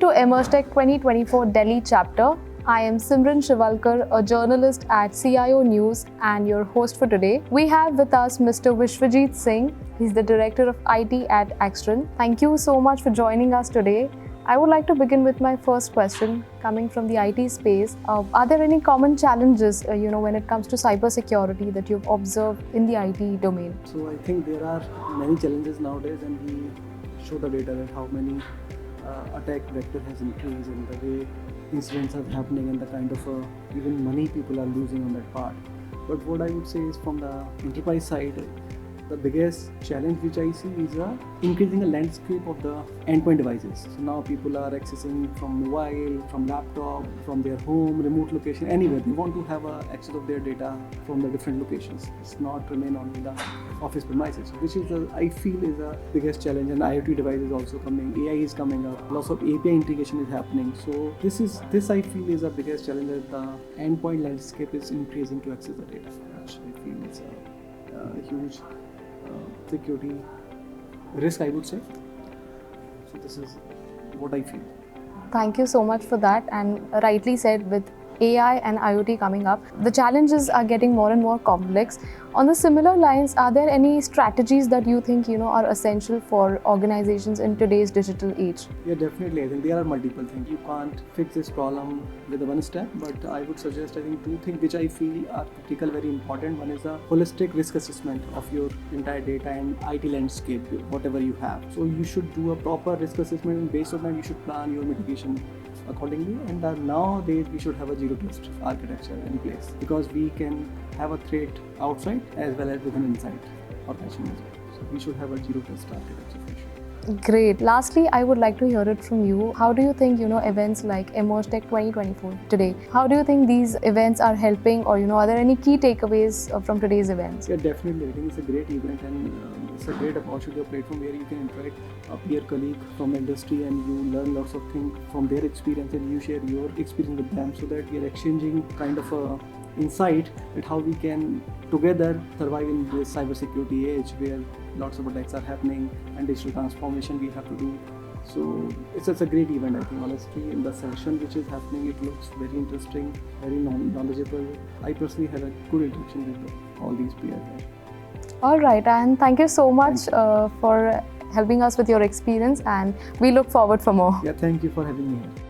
to EmergeTech 2024 Delhi chapter. I am Simran Shiwalkar, a journalist at CIO News and your host for today. We have with us Mr. Vishwajeet Singh. He's the Director of IT at Axteria. Thank you so much for joining us today. I would like to begin with my first question, coming from the IT space. Are there any common challenges, when it comes to cybersecurity that you've observed in the IT domain? So I think there are many challenges nowadays, and we show the data that how many attack vector has increased and the way incidents are happening and the kind of even money people are losing on that part. But what I would say is from the enterprise side, the biggest challenge which I see is increasing the landscape of the endpoint devices. So now people are accessing from mobile, from laptop, from their home, remote location, anywhere. They want to have access of their data from the different locations. It's not remain on the office premises, which is I feel is the biggest challenge. And IoT devices also coming, AI is coming up, lots of API integration is happening. So this I feel is the biggest challenge, that the endpoint landscape is increasing to access the data, which I feel is a huge security risk, I would say. So this is what I feel. Thank you so much for that. And rightly said, with AI and IoT coming up, the challenges are getting more and more complex. On the similar lines, are there any strategies that you think are essential for organizations in today's digital age? Yeah, definitely. I think there are multiple things. You can't fix this problem with one step, but I would suggest, I think, two things which I feel are critical, very important. One is a holistic risk assessment of your entire data and IT landscape, whatever you have. So you should do a proper risk assessment, and based on that you should plan your mitigation accordingly. And nowadays we should have a zero trust architecture in place, because we can have a threat outside as well as within inside organization as well. So we should have a zero trust architecture for sure. Great. Lastly, I would like to hear it from you. How do you think, events like EmergeTech 2024 today, how do you think these events are helping, or, are there any key takeaways from today's events? Yeah, definitely. I think it's a great event, and it's a great opportunity, a platform where you can interact a peer colleague from the industry, and you learn lots of things from their experience, and you share your experience with them, so that we are exchanging kind of a insight at how we can together survive in this cybersecurity age where lots of attacks are happening and digital transformation we have to do. So it's a great event, I think, honestly. In the session which is happening, it looks very interesting, very knowledgeable. I personally had a good interaction with all these peers. All right, and thank you so much for helping us with your experience, and we look forward for more. Yeah, thank you for having me here.